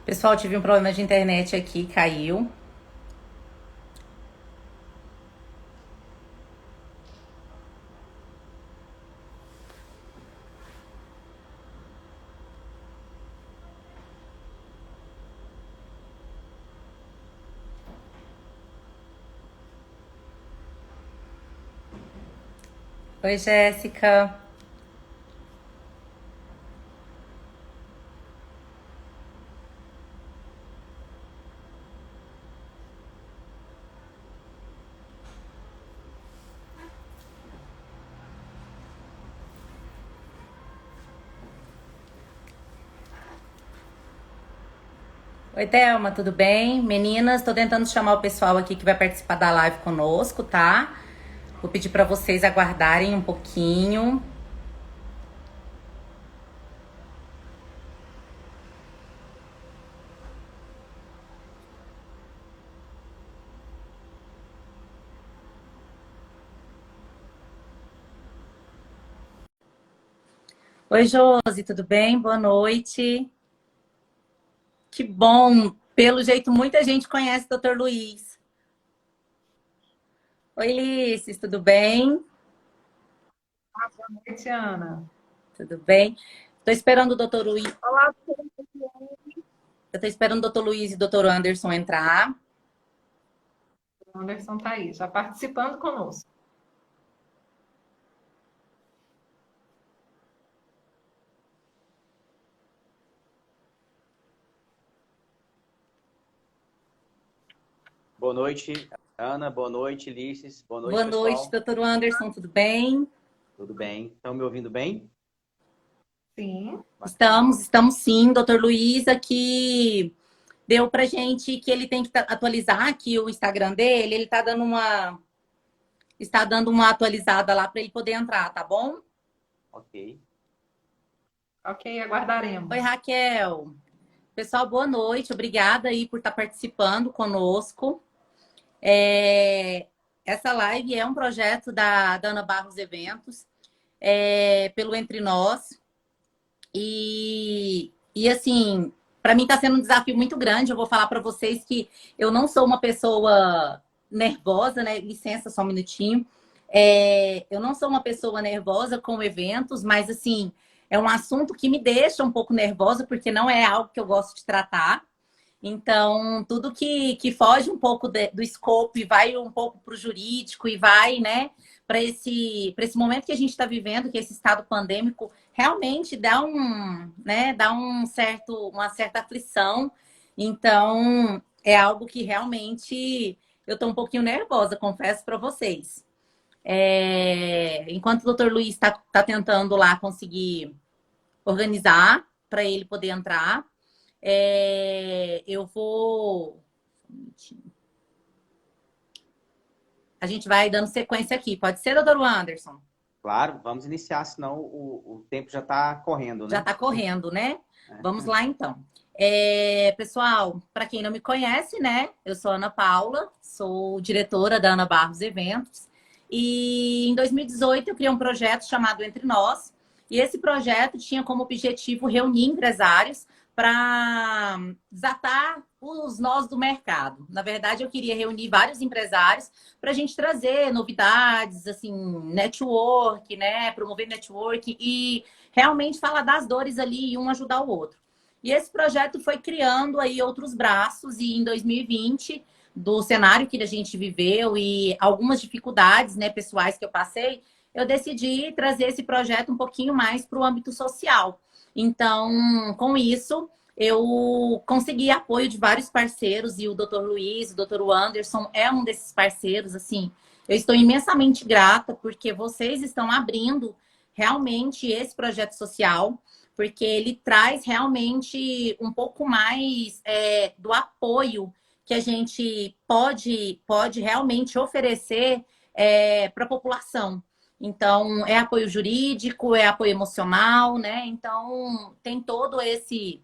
Pessoal, tive um problema de internet aqui, caiu. Oi, Jéssica. Oi, Thelma, tudo bem? Meninas, tô tentando chamar o pessoal aqui que vai participar da live conosco, tá? Vou pedir para vocês aguardarem um pouquinho. Oi, Josi, tudo bem? Boa noite. Que bom! Pelo jeito, muita gente conhece o Dr. Luiz. Oi, Lices, tudo bem? Boa noite, Ana. Tudo bem? Tô esperando o Dr. Luiz. Olá, Eu tô esperando o Dr. Luiz e o Dr. Anderson entrar. o Anderson está aí, já participando conosco. Boa noite, Ana. Boa noite, Lices. Boa noite, Boa noite, pessoal. Dr. Anderson, tudo bem? Tudo bem? Estão me ouvindo bem? Sim, Bacana. Estamos sim, doutor Luiz aqui deu pra gente que ele tem que atualizar aqui o Instagram dele, ele está dando uma atualizada lá para ele poder entrar, tá bom? Ok. ok, Oi, aguardaremos. Raquel. Pessoal, boa noite, obrigada aí por estar participando conosco. Essa live é um projeto da Ana Barros Eventos, pelo Entre Nós. E assim, para mim está sendo um desafio muito grande. Eu vou falar para vocês que eu não sou uma pessoa nervosa, né? Licença só um minutinho. Eu não sou uma pessoa nervosa com eventos, mas assim, é um assunto que me deixa um pouco nervosa, porque não é algo que eu gosto de tratar. Então, tudo que foge um pouco do escopo e vai um pouco para o jurídico e vai, né, para esse momento que a gente está vivendo, que é esse estado pandêmico, realmente dá dá uma certa aflição. Então, é algo que realmente eu estou um pouquinho nervosa, confesso para vocês. Enquanto o doutor Luiz está tentando lá conseguir organizar para ele poder entrar, eu vou. A gente vai dando sequência aqui. Pode ser, doutor Anderson? Claro, vamos iniciar, senão o tempo já está correndo, Já né? está correndo, né? É. Vamos lá, então. Pessoal, para quem não me conhece, né? Eu sou Ana Paula, sou diretora da Ana Barros Eventos. E em 2018 eu criei um projeto chamado Entre Nós. E esse projeto tinha como objetivo reunir empresários para desatar os nós do mercado. Na verdade, eu queria reunir vários empresários para a gente trazer novidades, assim, network, né? Promover network e realmente falar das dores ali e um ajudar o outro. E esse projeto foi criando aí outros braços e em 2020, do cenário que a gente viveu e algumas dificuldades, né, pessoais que eu passei, eu decidi trazer esse projeto um pouquinho mais para o âmbito social. Então, com isso, eu consegui apoio de vários parceiros e o Dr. Luiz, o Dr. Anderson é um desses parceiros, assim. Eu estou imensamente grata porque vocês estão abrindo realmente esse projeto social, porque ele traz realmente um pouco mais do apoio que a gente pode realmente oferecer para a população. Então, é apoio jurídico, é apoio emocional, né? Então, tem todo esse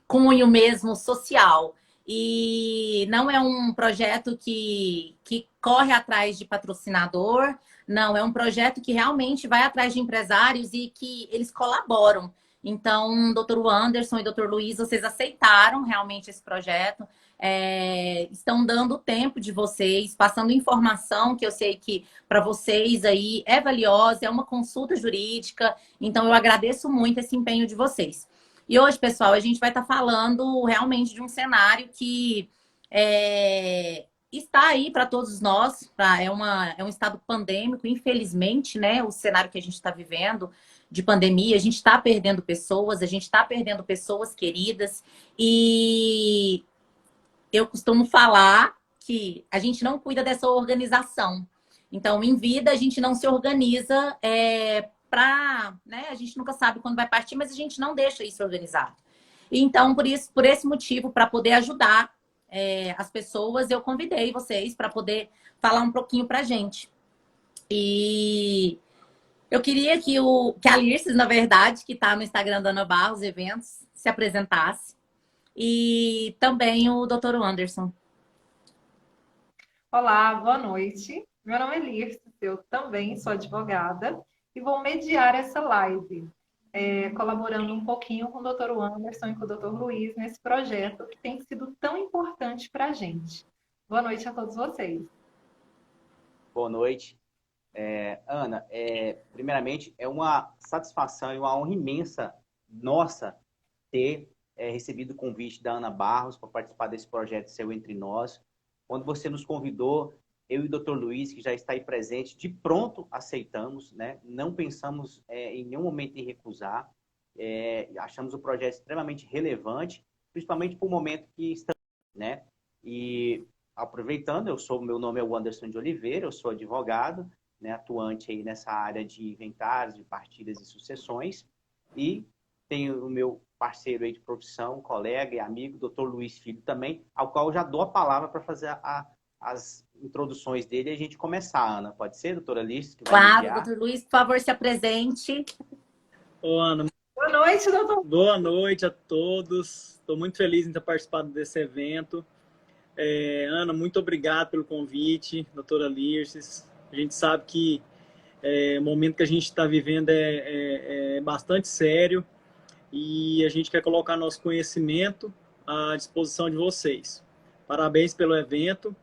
cunho mesmo social. E não é um projeto que corre atrás de patrocinador, não, é um projeto que realmente vai atrás de empresários e que eles colaboram. Então, doutor Anderson e doutor Luiz, vocês aceitaram realmente esse projeto, estão dando o tempo de vocês, passando informação que eu sei que para vocês aí é valiosa, é uma consulta jurídica. Então, eu agradeço muito esse empenho de vocês. E hoje, pessoal, a gente vai estar falando realmente de um cenário que está aí para todos nós. É um estado pandêmico, infelizmente, né? O cenário que a gente está vivendo de pandemia, a gente está perdendo pessoas, a gente está perdendo pessoas queridas. E eu costumo falar que a gente não cuida dessa organização. Então, em vida, a gente não se organiza né? A gente nunca sabe quando vai partir, mas a gente não deixa isso organizado. Então, por esse motivo, para poder ajudar as pessoas, eu convidei vocês para poder falar um pouquinho para a gente. E eu queria que a Lirces, na verdade, que está no Instagram da Ana Barros Eventos, se apresentasse. E também o doutor Anderson. Olá, boa noite. Meu nome é Lirce, eu também sou advogada e vou mediar essa live, colaborando um pouquinho com o doutor Anderson e com o doutor Luiz nesse projeto que tem sido tão importante para a gente. Boa noite a todos vocês. Boa noite. Ana, primeiramente, é uma satisfação e uma honra imensa nossa ter recebido o convite da Ana Barros para participar desse projeto Seu Entre Nós. Quando você nos convidou, eu e o Dr. Luiz, que já está aí presente, de pronto aceitamos, né? Não pensamos em nenhum momento em recusar. Achamos o projeto extremamente relevante, principalmente para o momento que estamos, né? E aproveitando, meu nome é Anderson de Oliveira, eu sou advogado, né, atuante aí nessa área de inventários, de partilhas e sucessões, e tenho o meu parceiro aí de profissão, colega e amigo, Dr. Luiz Filho também, ao qual eu já dou a palavra para fazer as introduções dele e a gente começar, Ana. Pode ser, doutora Liz? Que vai Claro, mediar? doutor Luiz, por favor, se apresente. Ô, Ana, Boa noite, doutor. boa noite a todos. Estou muito feliz em ter participado desse evento. Ana, muito obrigado pelo convite, doutora Lirces. A gente sabe que o momento que a gente está vivendo é bastante sério e a gente quer colocar nosso conhecimento à disposição de vocês. Parabéns pelo evento.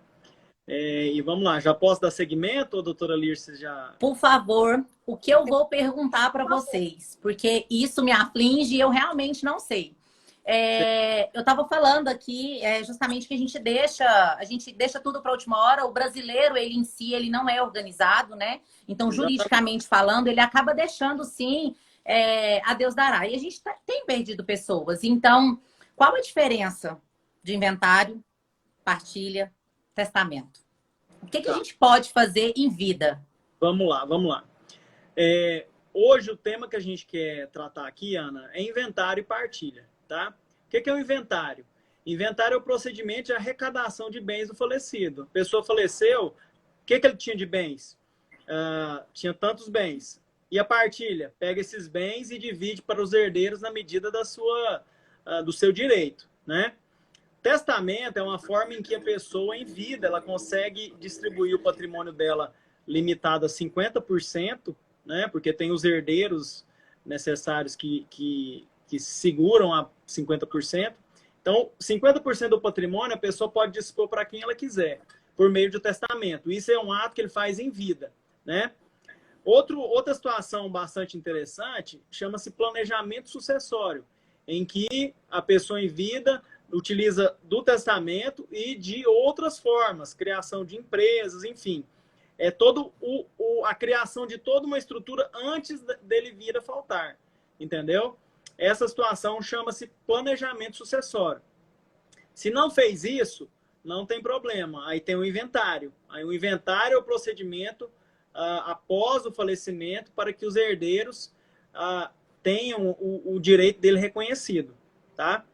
E vamos lá, já posso dar seguimento, ou doutora Lirces já... Por favor, o que eu vou perguntar para vocês? Porque isso me aflige e eu realmente não sei. Eu estava falando aqui justamente que a gente deixa tudo para a última hora. O brasileiro, ele em si, ele não é organizado, né? Então, juridicamente falando, ele acaba deixando, sim, a Deus dará. E a gente tem perdido pessoas. Então, qual a diferença de inventário, partilha, testamento? O que a gente pode fazer em vida? Vamos lá, vamos lá. Hoje, o tema que a gente quer tratar aqui, Ana, é inventário e partilha. Tá? O que é o inventário? Inventário é o procedimento de arrecadação de bens do falecido. A pessoa faleceu, o que ele tinha de bens? Tinha tantos bens. E a partilha? Pega esses bens e divide para os herdeiros na medida do seu direito. Né? Testamento é uma forma em que a pessoa, em vida, ela consegue distribuir o patrimônio dela limitado a 50%, né? Porque tem os herdeiros necessários que seguram a 50%. Então, 50% do patrimônio a pessoa pode dispor para quem ela quiser, por meio de testamento. Isso é um ato que ele faz em vida, né? Outra situação bastante interessante chama-se planejamento sucessório, em que a pessoa em vida utiliza do testamento e de outras formas, criação de empresas, enfim. A criação de toda uma estrutura antes dele vir a faltar, entendeu? Essa situação chama-se planejamento sucessório. Se não fez isso, não tem problema. Aí tem o inventário. Aí o inventário é o procedimento após o falecimento para que os herdeiros tenham o direito dele reconhecido. Tá?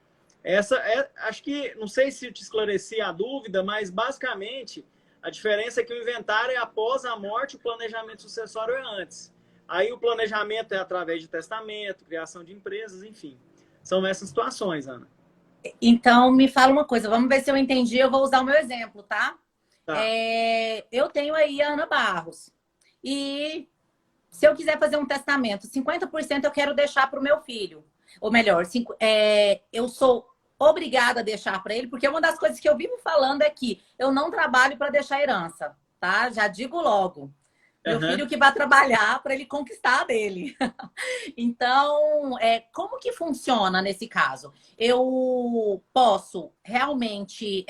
Acho que, não sei se te esclareci a dúvida, mas basicamente a diferença é que o inventário é após a morte, o planejamento sucessório é antes. Aí o planejamento é através de testamento, criação de empresas, enfim. São essas situações, Ana. Então, me fala uma coisa. Vamos ver se eu entendi. Eu vou usar o meu exemplo, tá? Tá. Eu tenho aí a Ana Barros. E se eu quiser fazer um testamento, 50% eu quero deixar para o meu filho. Ou melhor, eu sou obrigada a deixar para ele, porque uma das coisas que eu vivo falando é que eu não trabalho para deixar herança, tá? Já digo logo. Meu filho que vai trabalhar para ele conquistar a dele. Então, como que funciona nesse caso? Eu posso realmente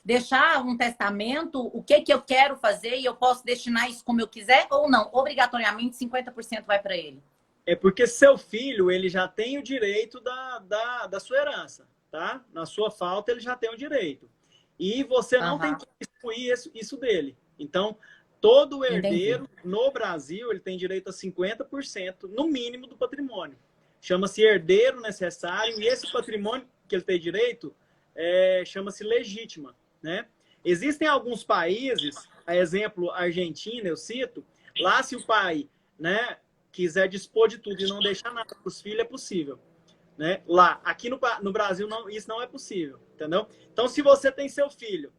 deixar um testamento, o que eu quero fazer, e eu posso destinar isso como eu quiser ou não? Obrigatoriamente, 50% vai para ele. É porque seu filho, ele já tem o direito da sua herança, tá? Na sua falta, ele já tem o direito. E você não tem que excluir isso dele. Então, todo herdeiro no Brasil, ele tem direito a 50%, no mínimo, do patrimônio. Chama-se herdeiro necessário, e esse patrimônio que ele tem direito chama-se legítima, né? Existem alguns países, a exemplo, Argentina, eu cito, lá se o pai, né, quiser dispor de tudo e não deixar nada para os filhos, é possível, né? Lá, aqui no Brasil, não, isso não é possível, entendeu? Então, se você tem seu filho,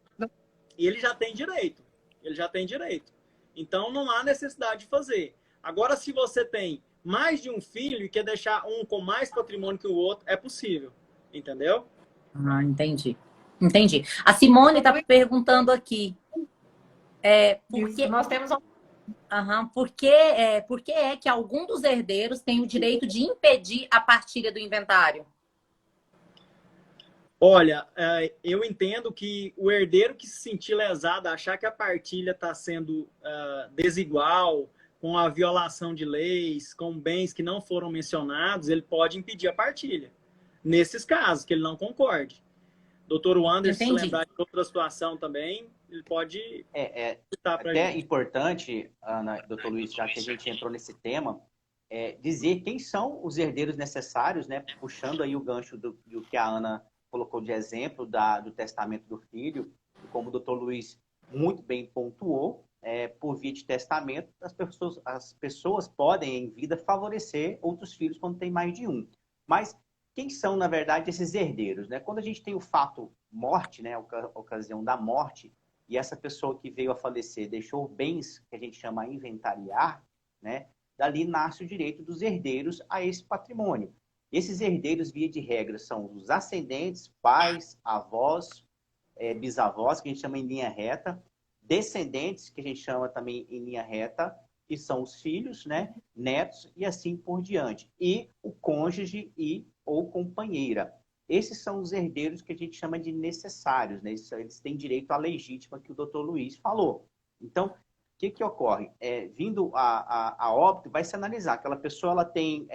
ele já tem direito. Ele já tem direito. Então, não há necessidade de fazer. Agora, se você tem mais de um filho e quer deixar um com mais patrimônio que o outro, é possível. Entendeu? Ah, entendi. Entendi. A Simone está perguntando aqui. Nós temos por que é que algum dos herdeiros tem o direito de impedir a partilha do inventário? Olha, eu entendo que o herdeiro que se sentir lesado, achar que a partilha está sendo desigual, com a violação de leis, com bens que não foram mencionados, ele pode impedir a partilha. Nesses casos, que ele não concorde. Doutor Anderson, se lembrar de outra situação também, ele pode... Até importante, Ana, doutor Luiz, já que a gente entrou nesse tema, dizer quem são os herdeiros necessários, né? Puxando aí o gancho do que a Ana colocou de exemplo do testamento do filho, e como o doutor Luiz muito bem pontuou, por via de testamento, as pessoas podem, em vida, favorecer outros filhos quando tem mais de um. Mas quem são, na verdade, esses herdeiros, né? Quando a gente tem o fato morte, né, a ocasião da morte, e essa pessoa que veio a falecer deixou bens que a gente chama inventariar, né? Dali nasce o direito dos herdeiros a esse patrimônio. Esses herdeiros, via de regra, são os ascendentes, pais, avós, bisavós, que a gente chama em linha reta, descendentes, que a gente chama também em linha reta, que são os filhos, né, netos e assim por diante. E o cônjuge ou companheira. Esses são os herdeiros que a gente chama de necessários, né? Eles têm direito à legítima que o doutor Luiz falou. Então, o que ocorre? Vindo a óbito, vai se analisar. Aquela pessoa ela tem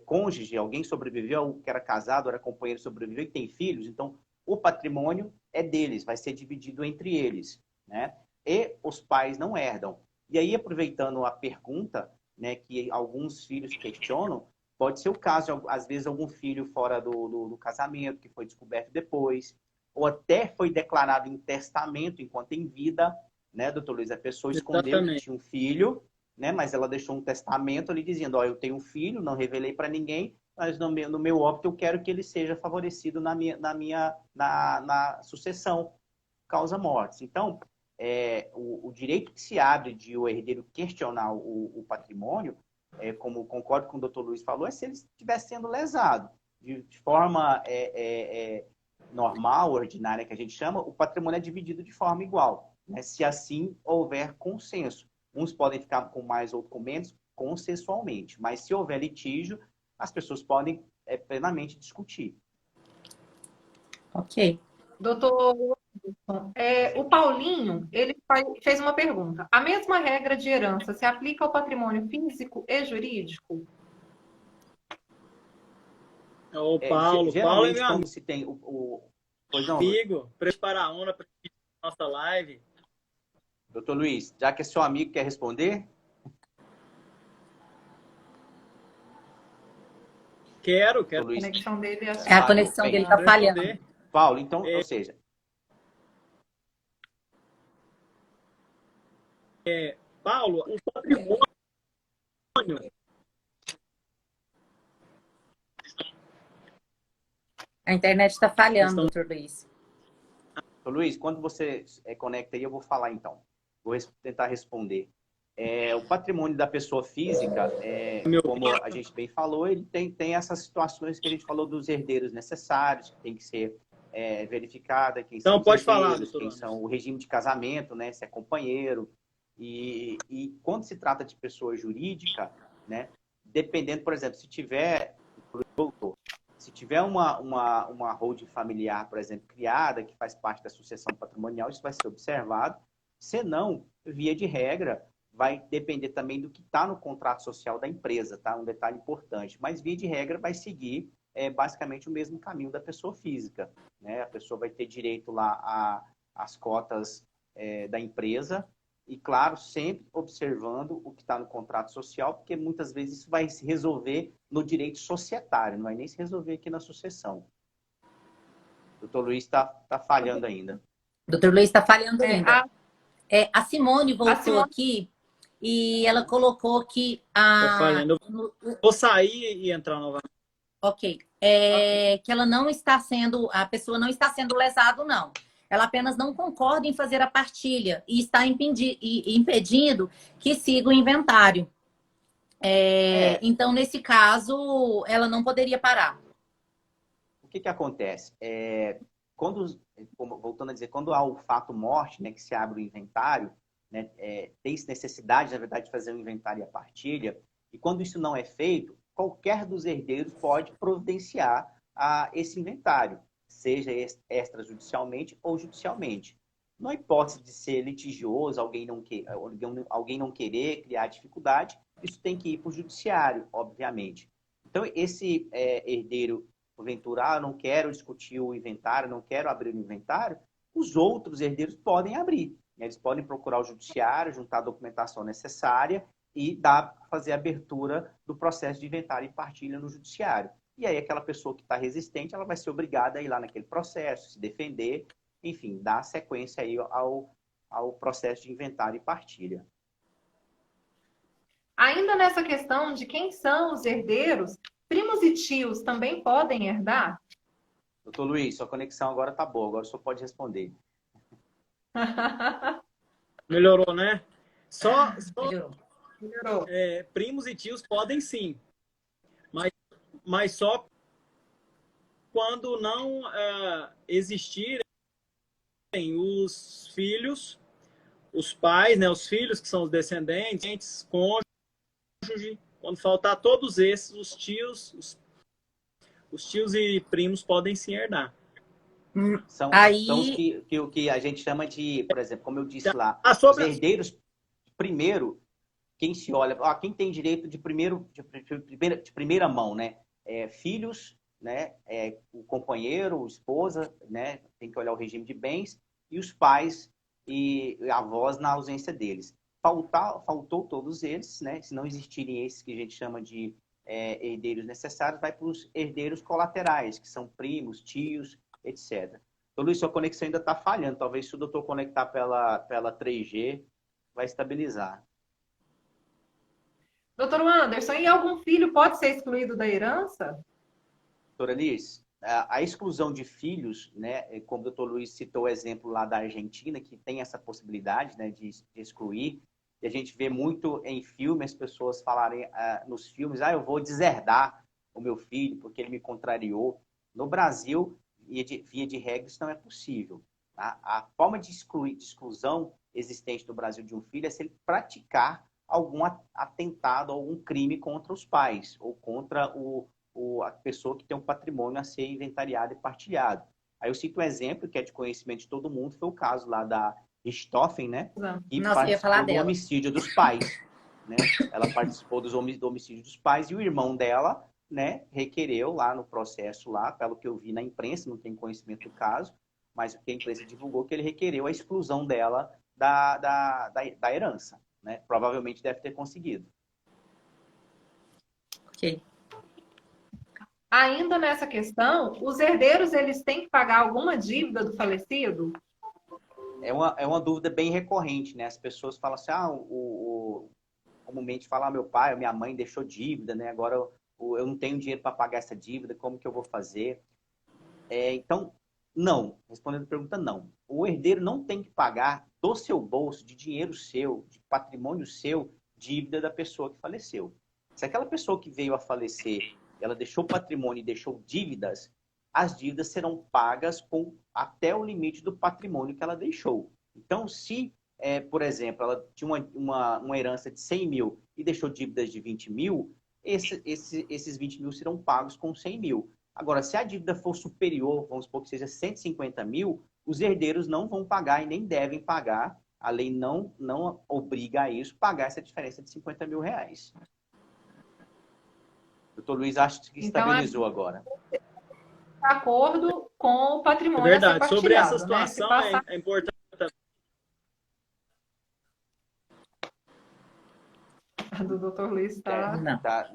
cônjuge, alguém sobreviveu, que era casado, era companheiro, sobreviveu e tem filhos, então o patrimônio é deles, vai ser dividido entre eles, né? E os pais não herdam. E aí, aproveitando a pergunta, né, que alguns filhos questionam, pode ser o caso, às vezes, algum filho fora do casamento, que foi descoberto depois, ou até foi declarado em testamento enquanto em vida, né, doutor Luiz? A pessoa escondeu que tinha um filho, né, mas ela deixou um testamento ali dizendo, eu tenho um filho, não revelei para ninguém, mas no meu óbito eu quero que ele seja favorecido na sucessão, causa mortes. Então, o direito que se abre de o herdeiro questionar o patrimônio, como concordo com o doutor Luiz falou, se ele estivesse sendo lesado. De forma normal, ordinária, que a gente chama, o patrimônio é dividido de forma igual, né, se assim houver consenso. Uns podem ficar com mais ou com menos, consensualmente. Mas se houver litígio, as pessoas podem plenamente discutir. Ok. Doutor, o Paulinho, ele fez uma pergunta. A mesma regra de herança se aplica ao patrimônio físico e jurídico? O Paulo é meu amigo. Se tem Amigo, prepara a onda para nossa live. Doutor Luiz, já que é seu amigo, quer responder? Quero. A conexão dele a conexão dele está falhando. Paulo, então, ou seja... Paulo, o patrimônio... A internet está falhando, doutor Luiz. Doutor Luiz, quando você conecta aí, eu vou falar então. Vou tentar responder. O patrimônio da pessoa física, como a gente bem falou, ele tem essas situações que a gente falou dos herdeiros necessários, que tem que ser verificada, quem são Então, os pode falar, herdeiros, doutor quem Anderson. são o regime de casamento, né, se é companheiro. E quando se trata de pessoa jurídica, né, dependendo, por exemplo, se tiver uma holding familiar, por exemplo, criada, que faz parte da sucessão patrimonial, isso vai ser observado. Se não, via de regra, vai depender também do que está no contrato social da empresa, tá? Um detalhe importante. Mas, via de regra, vai seguir basicamente o mesmo caminho da pessoa física, né? A pessoa vai ter direito lá às cotas da empresa e, claro, sempre observando o que está no contrato social, porque muitas vezes isso vai se resolver no direito societário, não vai nem se resolver aqui na sucessão. O doutor Luiz está falhando ainda. O doutor Luiz está falhando ainda. A A Simone voltou Simone- aqui e ela colocou que Tá falhando. Eu vou sair e entrar novamente. Ok. Que ela não está sendo, a pessoa não está sendo lesado, não. Ela apenas não concorda em fazer a partilha e está impedindo que siga o inventário. Então, nesse caso, ela não poderia parar. O que acontece? Voltando a dizer, quando há o fato morte, né, que se abre o inventário, né, tem-se necessidade, na verdade, de fazer o inventário e a partilha, e quando isso não é feito, qualquer dos herdeiros pode providenciar esse inventário, seja extrajudicialmente ou judicialmente. Na hipótese de ser litigioso, alguém não querer criar dificuldade, isso tem que ir para o judiciário, obviamente. Então, esse herdeiro, porventura, eu não quero discutir o inventário, não quero abrir o inventário, os outros herdeiros podem abrir. Eles podem procurar o judiciário, juntar a documentação necessária e fazer a abertura do processo de inventário e partilha no judiciário. E aí aquela pessoa que está resistente, ela vai ser obrigada a ir lá naquele processo, se defender, enfim, dar sequência aí ao processo de inventário e partilha. Ainda nessa questão de quem são os herdeiros, primos e tios também podem herdar? Doutor Luiz, sua conexão agora está boa, agora o senhor pode responder. Melhorou, né? Só Melhorou. primos e tios podem sim, mas só quando não existirem os filhos, os pais, né, os filhos que são os descendentes, cônjuge, quando faltar todos esses, os tios e primos podem sim herdar. São os que a gente chama de, por exemplo, como eu disse lá, os herdeiros, primeiro, quem se olha, quem tem direito de primeira mão, né? Filhos, né? O companheiro, a esposa, né? Tem que olhar o regime de bens, e os pais e avós na ausência deles. Faltou todos eles, né? Se não existirem esses que a gente chama de herdeiros necessários, vai para os herdeiros colaterais, que são primos, tios, etc. Então, Luiz, sua conexão ainda está falhando. Talvez se o doutor conectar pela 3G, vai estabilizar. Doutor Anderson, e algum filho pode ser excluído da herança? Doutora Liz, a exclusão de filhos, né, como o doutor Luiz citou o exemplo lá da Argentina, que tem essa possibilidade, né, de excluir, e a gente vê muito em filme as pessoas falarem nos filmes, eu vou deserdar o meu filho porque ele me contrariou. No Brasil, via de regra, isso não é possível. Tá? A forma de exclusão existente no Brasil de um filho é se ele praticar algum atentado, algum crime contra os pais ou contra a pessoa que tem um patrimônio a ser inventariado e partilhado. Aí eu cito um exemplo que é de conhecimento de todo mundo, foi o caso lá da Richthofen, né? Que participou do homicídio dos pais. Né? Ela participou do homicídio dos pais e o irmão dela, né, requereu lá no processo, lá, pelo que eu vi na imprensa, não tenho conhecimento do caso, mas o que a imprensa divulgou que ele requereu a exclusão dela da herança. Né? Provavelmente deve ter conseguido. Ok. Ainda nessa questão, os herdeiros eles têm que pagar alguma dívida do falecido? É uma dúvida bem recorrente, né? As pessoas falam assim, comumente falam, meu pai ou minha mãe deixou dívida, né? Agora eu não tenho dinheiro para pagar essa dívida, como que eu vou fazer? Então, não. Respondendo a pergunta, não. O herdeiro não tem que pagar do seu bolso, de dinheiro seu, de patrimônio seu, dívida da pessoa que faleceu. Se aquela pessoa que veio a falecer, ela deixou patrimônio e deixou dívidas, as dívidas serão pagas até o limite do patrimônio que ela deixou. Então, se, por exemplo, ela tinha uma herança de 100 mil e deixou dívidas de 20 mil, esses 20 mil serão pagos com 100 mil. Agora, se a dívida for superior, vamos supor que seja 150 mil, os herdeiros não vão pagar e nem devem pagar. A lei não obriga a isso, pagar essa diferença de 50 mil reais. Doutor Luiz, acho que estabilizou agora. De acordo com o patrimônio É a ser verdade. Sobre partilhado, essa situação, né? Se passar... é importante. A do Dr. Luiz está...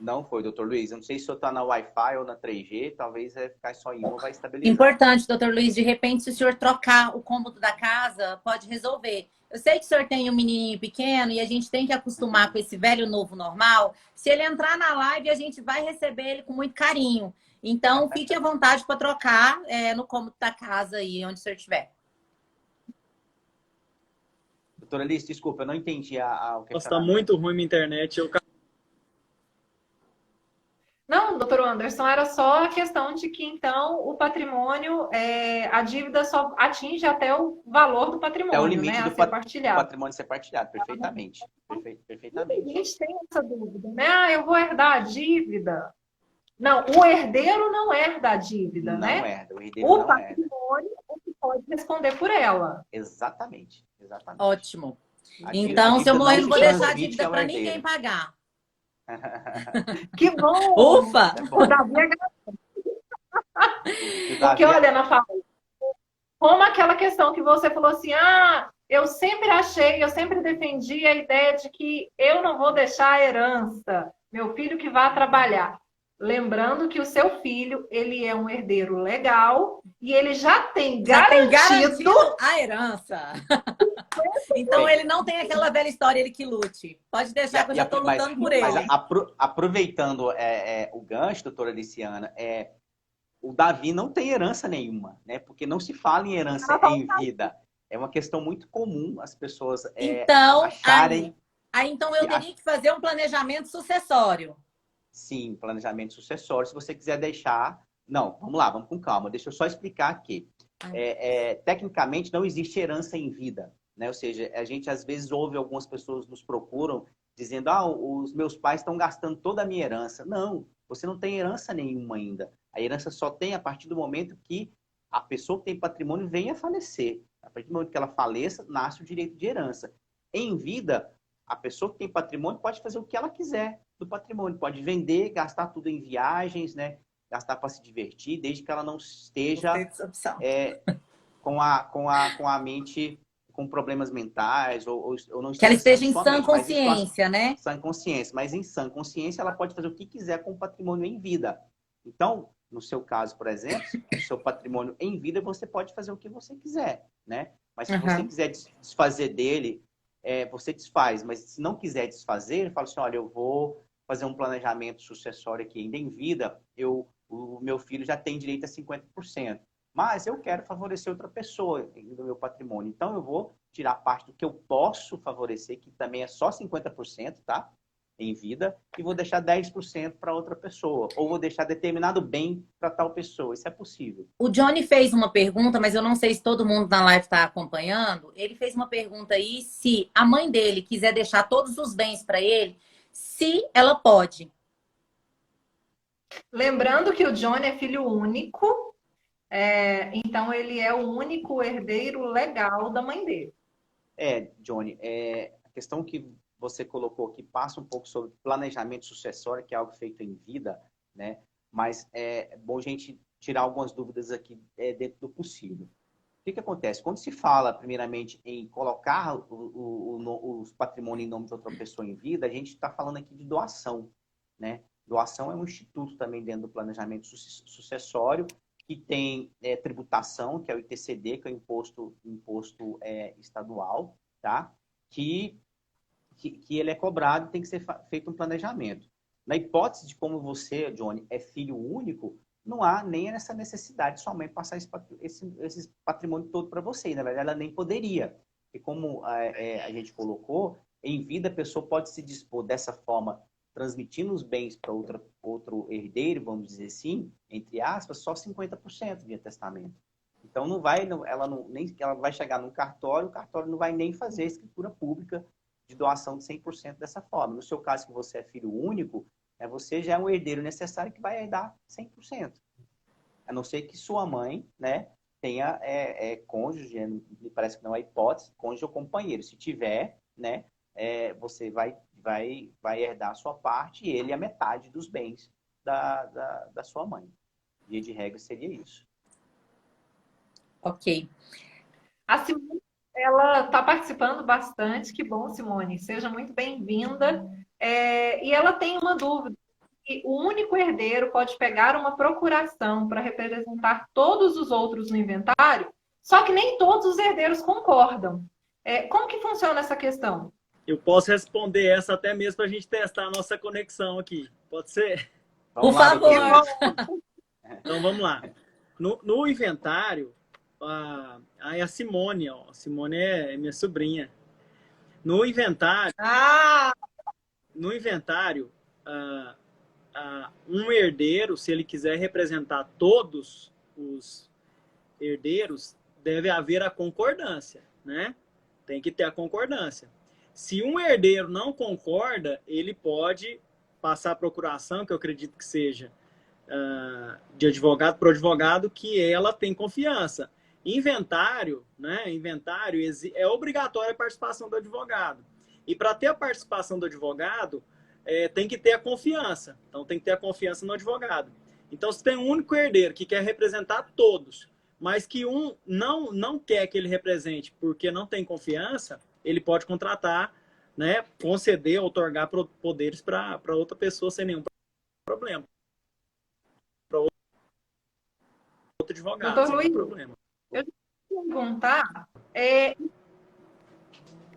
Não foi, doutor Luiz. Eu não sei se o senhor está na Wi-Fi ou na 3G, talvez ficar só em uma vai estabilizar. Importante, doutor Luiz, de repente, se o senhor trocar o cômodo da casa, pode resolver. Eu sei que o senhor tem um menininho pequeno e a gente tem que acostumar com esse velho novo normal. Se ele entrar na live, a gente vai receber ele com muito carinho. Então, fique à vontade para trocar no cômodo da casa aí, onde o senhor estiver. Doutora Alice, desculpa, eu não entendi o que Nossa, está muito ruim minha internet. Não, doutor Anderson, era só a questão de que, então, o patrimônio, a dívida só atinge até o valor do patrimônio, é o limite né, do a ser partilhado. patrimônio ser partilhado, perfeitamente. Perfeitamente. A gente tem essa dúvida, né? Eu vou herdar a dívida. Não, o herdeiro não herda a dívida, não né? Herda, o herdeiro o não patrimônio é que pode responder por ela. Exatamente. Ótimo. Então, se eu morrer, não vou deixar a transmite dívida para herdeiro. ninguém pagar. Que bom! Ufa! O Davi Porque, olha, Ana Paula, como aquela questão que você falou assim, eu sempre defendi a ideia de que eu não vou deixar a herança, meu filho que vá trabalhar. Lembrando que o seu filho, ele é um herdeiro legal e ele já tem garantido a herança. Então, ele não tem aquela velha história, ele que lute. Pode deixar que eu já estou lutando por ele. Mas aproveitando o gancho, doutora Aliciana, o Davi não tem herança nenhuma, né? Porque não se fala em herança em vida. É uma questão muito comum as pessoas acharem... Então, eu teria que fazer um planejamento sucessório. Sim, planejamento sucessório. Se você quiser deixar... Não, vamos lá, vamos com calma. Deixa eu só explicar aqui. Tecnicamente, não existe herança em vida, né? Ou seja, a gente às vezes ouve algumas pessoas nos procuram dizendo os meus pais estão gastando toda a minha herança. Não, você não tem herança nenhuma ainda. A herança só tem a partir do momento que a pessoa que tem patrimônio venha a falecer. A partir do momento que ela faleça, nasce o direito de herança. Em vida, a pessoa que tem patrimônio pode fazer o que ela quiser do patrimônio. Pode vender, gastar tudo em viagens, né? Gastar para se divertir, desde que ela não esteja com a mente com problemas mentais ou não que ela esteja em sã consciência, né? Sã consciência, mas em sã consciência ela pode fazer o que quiser com o patrimônio em vida. Então, no seu caso, por exemplo, o seu patrimônio em vida, você pode fazer o que você quiser, né? Mas se você quiser desfazer dele, você desfaz. Mas se não quiser desfazer, fala assim, olha, eu vou fazer um planejamento sucessório aqui ainda em vida, o meu filho já tem direito a 50%. Mas eu quero favorecer outra pessoa do meu patrimônio. Então, eu vou tirar parte do que eu posso favorecer, que também é só 50%, tá? Em vida, e vou deixar 10% para outra pessoa. Ou vou deixar determinado bem para tal pessoa. Isso é possível. O Johnny fez uma pergunta, mas eu não sei se todo mundo na live está acompanhando. Ele fez uma pergunta aí se a mãe dele quiser deixar todos os bens para ele, se ela pode. Lembrando que o Johnny é filho único, então ele é o único herdeiro legal da mãe dele. Johnny, a questão que você colocou aqui passa um pouco sobre planejamento sucessório, que é algo feito em vida, né? Mas é bom a gente tirar algumas dúvidas aqui dentro do possível. O que acontece? Quando se fala, primeiramente, em colocar os patrimônios em nome de outra pessoa em vida, a gente está falando aqui de doação, né? Doação é um instituto também dentro do planejamento sucessório, que tem tributação, que é o ITCD, que é o imposto estadual, tá? Que ele é cobrado e tem que ser feito um planejamento. Na hipótese de como você, Johnny, é filho único, não há nem essa necessidade de sua mãe passar esse patrimônio todo para você. Na verdade, ela nem poderia. E como a gente colocou, em vida a pessoa pode se dispor dessa forma, transmitindo os bens para outro herdeiro, vamos dizer assim, entre aspas, só 50% via testamento. Então ela vai chegar num cartório, o cartório não vai nem fazer a escritura pública de doação de 100% dessa forma. No seu caso, que você é filho único, você já é um herdeiro necessário que vai herdar 100%. A não ser que sua mãe, né, tenha cônjuge, me parece que não é hipótese, cônjuge ou companheiro. Se tiver, né, você vai herdar a sua parte e ele a metade dos bens da sua mãe. Via de regra seria isso. Ok. A Simone, ela está participando bastante. Que bom, Simone. Seja muito bem-vinda. E ela tem uma dúvida. Que o único herdeiro pode pegar uma procuração para representar todos os outros no inventário, só que nem todos os herdeiros concordam. Como que funciona essa questão? Eu posso responder essa até mesmo para a gente testar a nossa conexão aqui. Pode ser? Por favor. Então, vamos lá. No inventário, a Simone, ó. A Simone é minha sobrinha. No inventário, um herdeiro, se ele quiser representar todos os herdeiros, deve haver a concordância, né? Tem que ter a concordância. Se um herdeiro não concorda, ele pode passar a procuração, que eu acredito que seja de advogado para advogado, que ela tem confiança. Inventário, né? Inventário é obrigatória a participação do advogado. E para ter a participação do advogado, tem que ter a confiança. Então, tem que ter a confiança no advogado. Então, se tem um único herdeiro que quer representar todos, mas que um não quer que ele represente porque não tem confiança, ele pode contratar, né, conceder, outorgar poderes para outra pessoa sem nenhum problema. Para outro advogado, Doutor sem Luiz, nenhum problema. eu vou perguntar...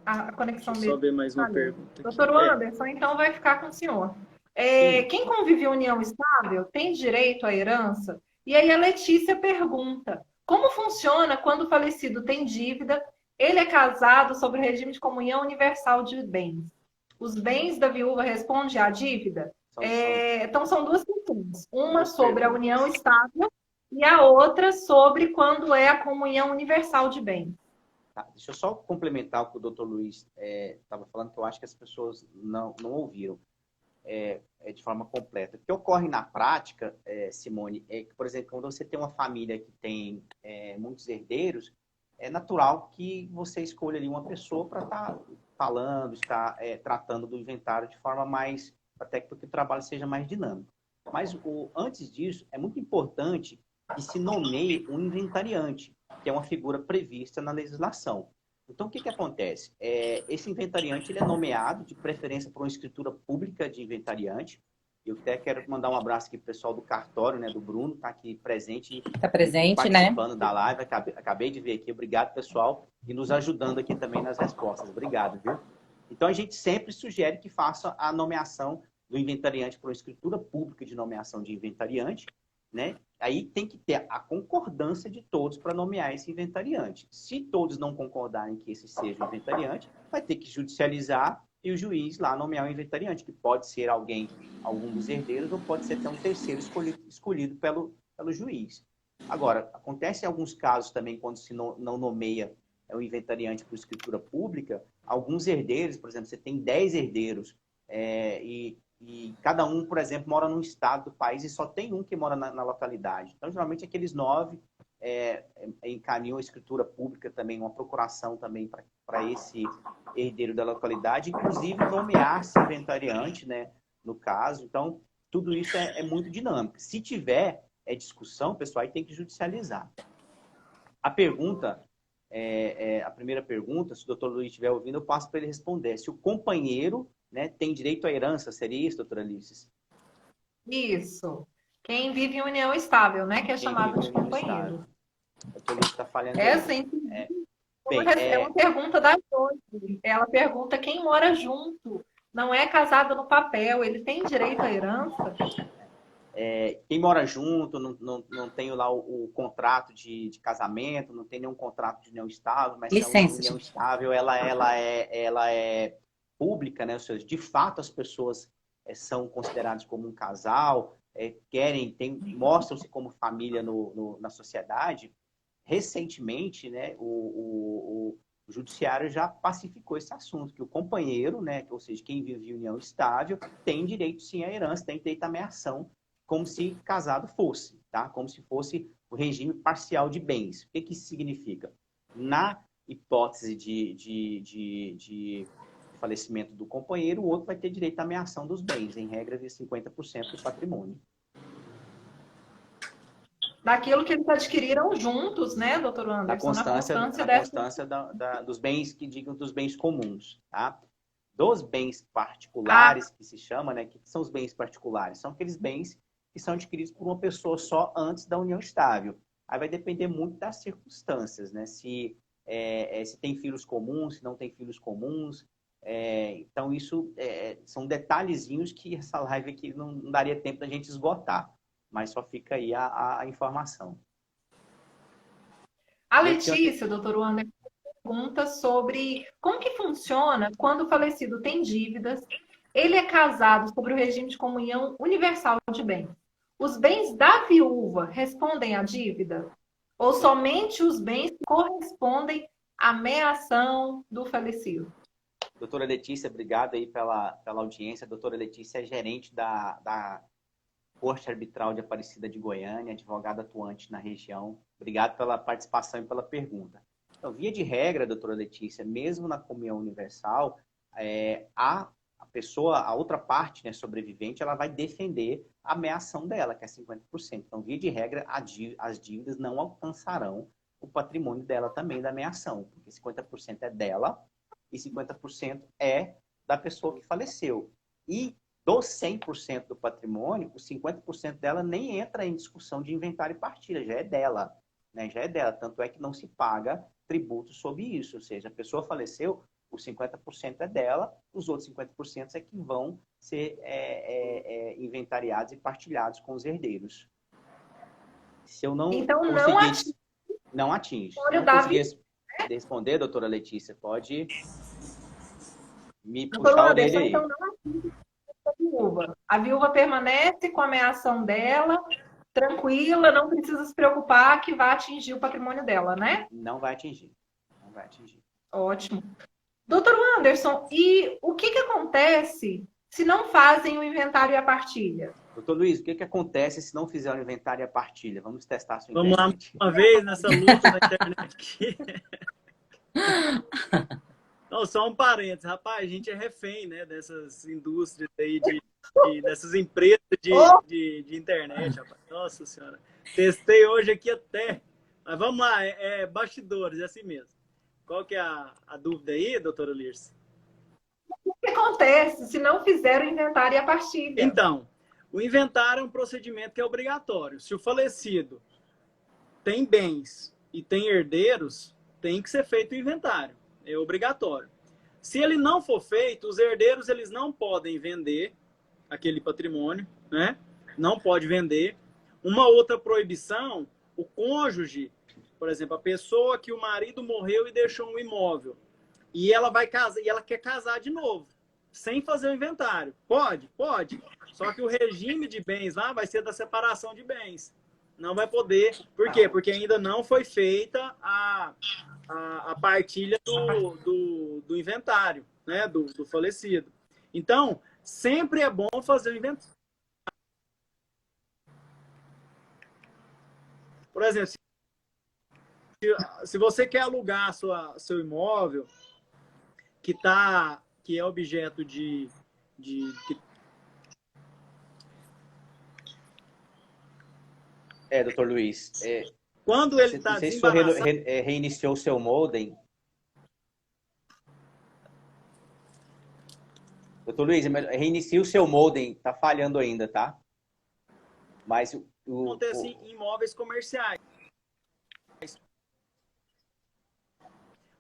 A conexão Deixa eu só dele. ver mais uma pergunta. Doutor Anderson, então vai ficar com o senhor. Quem convive em união estável tem direito à herança? E aí a Letícia pergunta, como funciona quando o falecido tem dívida, ele é casado sobre o regime de comunhão universal de bens? Os bens da viúva respondem à dívida? Então são duas questões. Uma sobre a união estável e a outra sobre quando é a comunhão universal de bens. Deixa eu só complementar o que o doutor Luiz estava falando, que eu acho que as pessoas não ouviram de forma completa. O que ocorre na prática, Simone, é que, por exemplo, quando você tem uma família que tem muitos herdeiros, é natural que você escolha ali uma pessoa para estar falando, estar tratando do inventário de forma mais, até que o trabalho seja mais dinâmico. Mas antes disso, é muito importante que se nomeie um inventariante, que é uma figura prevista na legislação. Então, o que acontece? Esse inventariante ele é nomeado, de preferência, por uma escritura pública de inventariante. Eu até quero mandar um abraço aqui para o pessoal do cartório, né, do Bruno, está aqui presente. Está presente, participando, né? Da live. Acabei de ver aqui. Obrigado, pessoal, e nos ajudando aqui também nas respostas. Obrigado, viu? Então, a gente sempre sugere que faça a nomeação do inventariante por uma escritura pública de nomeação de inventariante, né? Aí tem que ter a concordância de todos para nomear esse inventariante. Se todos não concordarem que esse seja o inventariante, vai ter que judicializar e o juiz lá nomear o inventariante, que pode ser algum dos herdeiros, ou pode ser até um terceiro escolhido pelo juiz. Agora, acontece em alguns casos também, quando se não nomeia o inventariante por escritura pública, alguns herdeiros, por exemplo, você tem 10 herdeiros, e cada um, por exemplo, mora num estado do país e só tem um que mora na localidade. Então, geralmente, aqueles 9 encaminham a escritura pública também, uma procuração também para esse herdeiro da localidade, inclusive nomear-se inventariante, né, no caso. Então, tudo isso é muito dinâmico. Se tiver discussão, pessoal, aí tem que judicializar. A pergunta, a primeira pergunta, se o doutor Luiz estiver ouvindo, eu passo para ele responder. Se o companheiro, né, tem direito à herança, seria isso, doutora Alice? Isso. Quem vive em união estável, né? Que é chamado de companheiro. O doutor Luiz está falhando. Sim. É uma pergunta da Josi. Ela pergunta quem mora junto, não é casado no papel, ele tem direito à herança? Quem mora junto, não tem lá o contrato de casamento, não tem nenhum contrato de união estável, mas Licença, a união estável, ela é pública, né? Ou seja, de fato as pessoas são consideradas como um casal, mostram-se como família na sociedade. Recentemente, né, o judiciário já pacificou esse assunto, que o companheiro, né, ou seja, quem vive em união estável, tem direito sim à herança, tem direito à meação, como se casado fosse, tá? Como se fosse o regime parcial de bens. O que isso significa? Na hipótese de falecimento do companheiro, o outro vai ter direito à meação dos bens, em regra de 50% do patrimônio. Daquilo que eles adquiriram juntos, né, doutor Anderson? Na constância dos bens, que digam dos bens comuns, tá? Dos bens particulares, que se chama, né? Que são os bens particulares? São aqueles bens que são adquiridos por uma pessoa só antes da união estável. Aí vai depender muito das circunstâncias, né? Se tem filhos comuns, se não tem filhos comuns. Então, isso são detalhezinhos que essa live aqui não daria tempo da gente esgotar. Mas só fica aí a informação. A Letícia, doutor Anderson, pergunta sobre como que funciona quando o falecido tem dívidas, ele é casado sobre o regime de comunhão universal de bens. Os bens da viúva respondem à dívida? Ou somente os bens que correspondem à meação do falecido? Doutora Letícia, obrigado aí pela audiência. A doutora Letícia é gerente da Corte Arbitral de Aparecida de Goiânia, advogada atuante na região. Obrigado pela participação e pela pergunta. Então, via de regra, doutora Letícia, mesmo na comunhão universal, a outra parte, né, sobrevivente, ela vai defender a meação dela, que é 50%. Então, via de regra, as dívidas não alcançarão o patrimônio dela também da meação, porque 50% é dela e 50% é da pessoa que faleceu. E dos 100% do patrimônio, os 50% dela nem entra em discussão de inventário e partilha, já é dela, né? Já é dela, tanto é que não se paga tributo sobre isso, ou seja, a pessoa faleceu, os 50% é dela, os outros 50% é que vão ser inventariados e partilhados com os herdeiros. Se eu não então, conseguir... Não atinge. Se não conseguir responder, doutora Letícia, pode me puxar a orelha aí. Então, não atinge a viúva. A viúva permanece com a meação dela, tranquila, não precisa se preocupar que vai atingir o patrimônio dela, né? Não vai atingir. Não vai atingir. Ótimo. Doutor Anderson, e o que acontece se não fazem o inventário e a partilha? Doutor Luiz, o que acontece se não fizer o inventário e a partilha? Vamos testar a sua internet. Vamos lá, uma vez nessa luta da internet aqui. Não, só um parênteses. Rapaz, a gente é refém, né, dessas indústrias aí, dessas empresas de internet, rapaz. Nossa Senhora. Testei hoje aqui até. Mas vamos lá, bastidores, é assim mesmo. Qual que é a dúvida aí, doutora Lirce? O que acontece se não fizer o inventário e a partilha? Então, o inventário é um procedimento que é obrigatório. Se o falecido tem bens e tem herdeiros, tem que ser feito o inventário. É obrigatório. Se ele não for feito, os herdeiros eles não podem vender aquele patrimônio, né? Não pode vender. Uma outra proibição, o cônjuge, por exemplo, a pessoa que o marido morreu e deixou um imóvel e ela vai casar e ela quer casar de novo, sem fazer o inventário. Pode? Pode. Só que o regime de bens lá vai ser da separação de bens. Não vai poder. Por quê? Porque ainda não foi feita a partilha do inventário, né? Do falecido. Então, sempre é bom fazer o inventário. Por exemplo, se você quer alugar seu imóvel que é objeto doutor Luiz. Quando ele está desembaraçado... Não sei se o senhor reiniciou o seu modem. Doutor Luiz, reinicie o seu modem. Está falhando ainda, tá? Mas acontece em imóveis comerciais.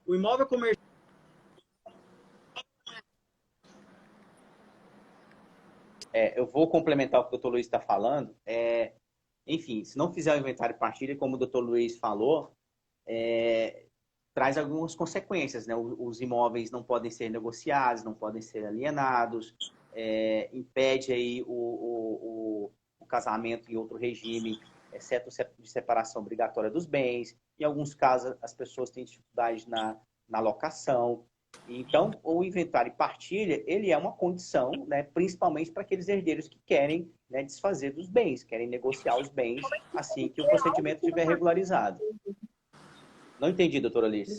O imóvel comercial... eu vou complementar o que o doutor Luiz está falando. Enfim, se não fizer o inventário e partilha, como o doutor Luiz falou, traz algumas consequências, né? Os imóveis não podem ser negociados, não podem ser alienados, impede aí o casamento em outro regime, exceto de separação obrigatória dos bens. Em alguns casos, as pessoas têm dificuldade na locação. Então, o inventário e partilha, ele é uma condição, né, principalmente para aqueles herdeiros que querem, né, desfazer dos bens, querem negociar os bens assim que o procedimento estiver regularizado. Não entendi, doutora Alice.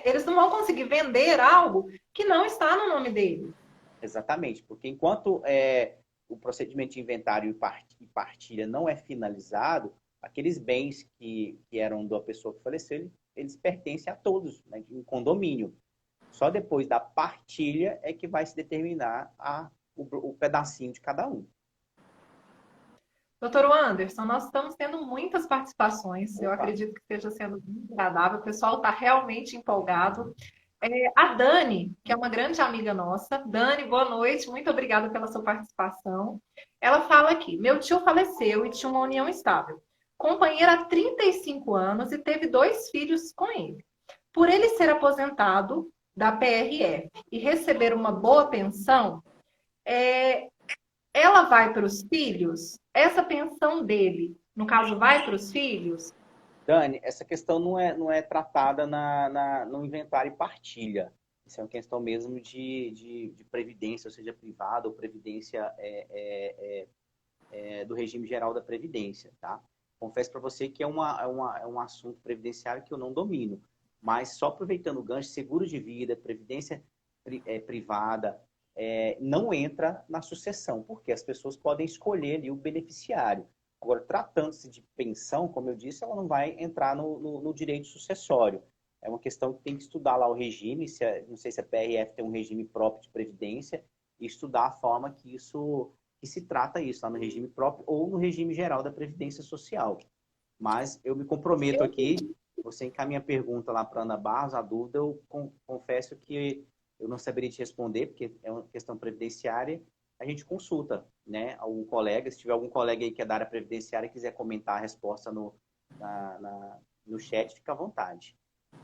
Eles não vão conseguir vender algo que não está no nome deles. Exatamente, porque enquanto o procedimento de inventário e partilha não é finalizado, aqueles bens que eram da pessoa que faleceu, eles pertencem a todos, né, em condomínio. Só depois da partilha é que vai se determinar o pedacinho de cada um. Doutor Anderson, nós estamos tendo muitas participações. Opa. Eu acredito que esteja sendo muito agradável. O pessoal está realmente empolgado. A Dani, que é uma grande amiga nossa. Dani, boa noite. Muito obrigada pela sua participação. Ela fala aqui: meu tio faleceu e tinha uma união estável. Companheiro há 35 anos e teve 2 filhos com ele. Por ele ser aposentado da PRF e receber uma boa pensão, ela vai para os filhos? Essa pensão dele, no caso, vai para os filhos? Dani, essa questão não é tratada no inventário e partilha. Isso é uma questão mesmo de previdência, ou seja, privada ou previdência do regime geral da Previdência, tá? Confesso para você que é um assunto previdenciário que eu não domino, mas só aproveitando o gancho, seguro de vida, previdência privada, não entra na sucessão, porque as pessoas podem escolher ali o beneficiário. Agora, tratando-se de pensão, como eu disse, ela não vai entrar no direito sucessório. É uma questão que tem que estudar lá o regime, não sei se a PRF tem um regime próprio de previdência, e estudar a forma que se trata isso, lá no regime próprio ou no regime geral da Previdência Social. Mas eu me comprometo aqui, você encaminha a pergunta lá para a Ana Barros, a dúvida, eu confesso que eu não saberia te responder, porque é uma questão previdenciária, a gente consulta, né, algum colega, se tiver algum colega aí que é da área previdenciária e quiser comentar a resposta no chat, fica à vontade.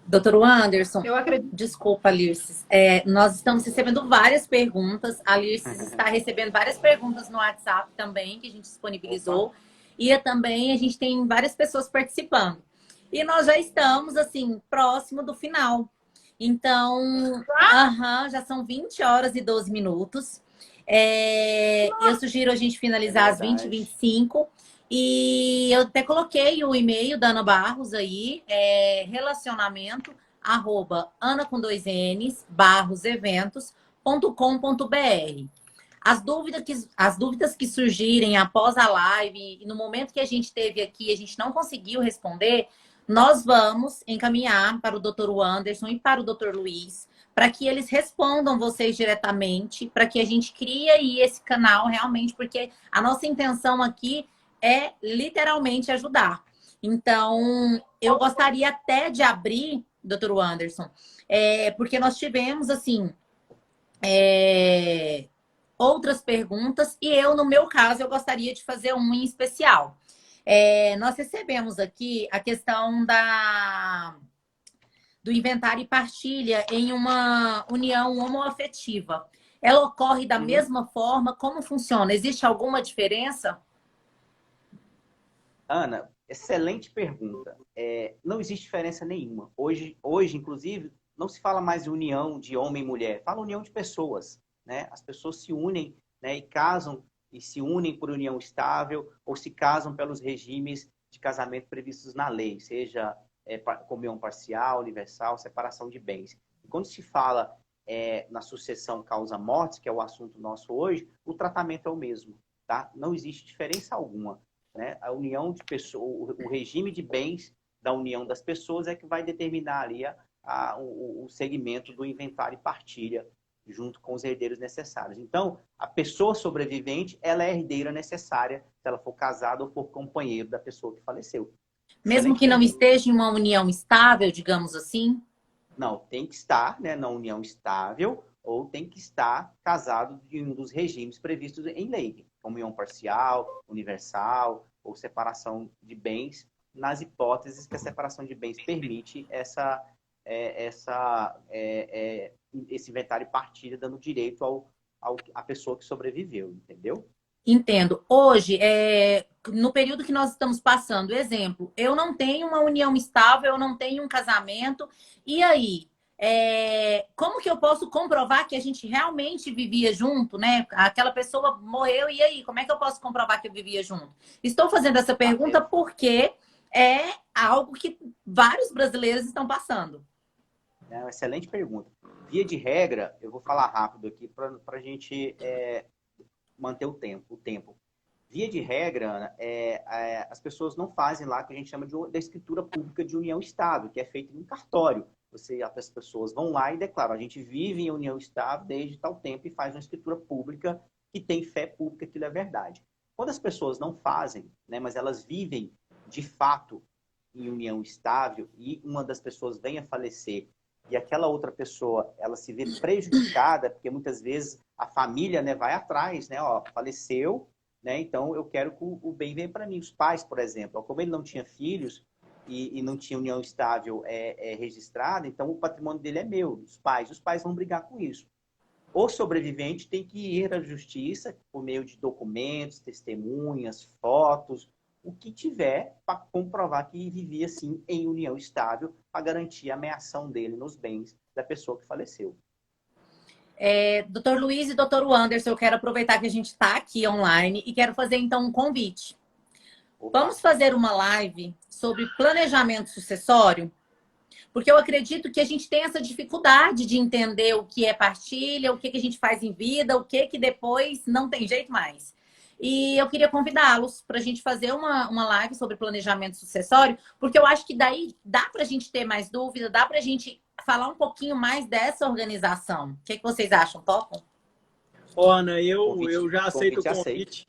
Doutor Anderson, Eu acredito. desculpa, Lirces. Nós estamos recebendo várias perguntas. A Lirces está recebendo várias perguntas no WhatsApp também, que a gente disponibilizou. Opa. E também a gente tem várias pessoas participando. E nós já estamos, assim, próximo do final. Então, já são 20 horas e 12 minutos. Eu sugiro a gente finalizar às 20h25. E eu até coloquei o e-mail da Ana Barros aí, relacionamento, @ana com 2 N's, barroseventos.com.br. As dúvidas que surgirem após a live e no momento que a gente teve aqui, a gente não conseguiu responder, nós vamos encaminhar para o Dr. Anderson e para o Dr. Luiz, para que eles respondam vocês diretamente, para que a gente crie aí esse canal realmente, porque a nossa intenção aqui é literalmente ajudar. Então, eu gostaria até de abrir, Dr. Anderson, porque nós tivemos, assim, outras perguntas, e eu, no meu caso, eu gostaria de fazer um em especial. Nós recebemos aqui a questão do inventário e partilha em uma união homoafetiva. Ela ocorre da mesma forma? Como funciona? Existe alguma diferença? Ana, excelente pergunta. Não existe diferença nenhuma. Hoje, inclusive, não se fala mais de união de homem e mulher, fala união de pessoas, né? As pessoas se unem, né, e casam e se unem por união estável ou se casam pelos regimes de casamento previstos na lei, seja comunhão parcial, universal, separação de bens. E quando se fala na sucessão causa-mortes, que é o assunto nosso hoje, o tratamento é o mesmo, tá? Não existe diferença alguma. Né? A união de pessoas, o regime de bens da união das pessoas é que vai determinar ali o segmento do inventário e partilha junto com os herdeiros necessários. Então, a pessoa sobrevivente, ela é a herdeira necessária se ela for casada ou for companheiro da pessoa que faleceu. Mesmo que não esteja em uma união estável, digamos assim? Não, tem que estar, né, na união estável ou tem que estar casado de um dos regimes previstos em lei. Comunhão parcial, universal ou separação de bens nas hipóteses que a separação de bens permite esse inventário e partilha, dando direito à pessoa que sobreviveu, entendeu? Entendo. Hoje, no período que nós estamos passando, exemplo, eu não tenho uma união estável, eu não tenho um casamento, e aí? Como que eu posso comprovar que a gente realmente vivia junto, né? Aquela pessoa morreu, e aí? Como é que eu posso comprovar que eu vivia junto? Estou fazendo essa pergunta porque é algo que vários brasileiros estão passando. É uma excelente pergunta. Via de regra, eu vou falar rápido aqui para a gente manter o tempo. Via de regra, Ana, as pessoas não fazem lá o que a gente chama da escritura pública de união estável, que é feita em um cartório. As pessoas vão lá e declaram: a gente vive em união estável desde tal tempo, e faz uma escritura pública que tem fé pública, aquilo é verdade. Quando as pessoas não fazem, né, mas elas vivem de fato em união estável, e uma das pessoas vem a falecer, e aquela outra pessoa, ela se vê prejudicada, porque muitas vezes a família, né, vai atrás, né, ó, faleceu, né, então eu quero que o bem venha para mim. Os pais, por exemplo, como ele não tinha filhos e não tinha união estável registrada, então o patrimônio dele é meu, os pais vão brigar com isso. O sobrevivente tem que ir à justiça por meio de documentos, testemunhas, fotos, o que tiver para comprovar que vivia, sim, em união estável, para garantir a ameação dele nos bens da pessoa que faleceu. Doutor Luiz e doutor Anderson, eu quero aproveitar que a gente está aqui online e quero fazer, então, um convite. Opa. Vamos fazer uma live sobre planejamento sucessório? Porque eu acredito que a gente tem essa dificuldade de entender o que é partilha, o que a gente faz em vida, o que depois não tem jeito mais. E eu queria convidá-los para a gente fazer uma live sobre planejamento sucessório, porque eu acho que daí dá para a gente ter mais dúvida, dá para a gente falar um pouquinho mais dessa organização. O que vocês acham? Topam? Ana, eu já aceito o convite.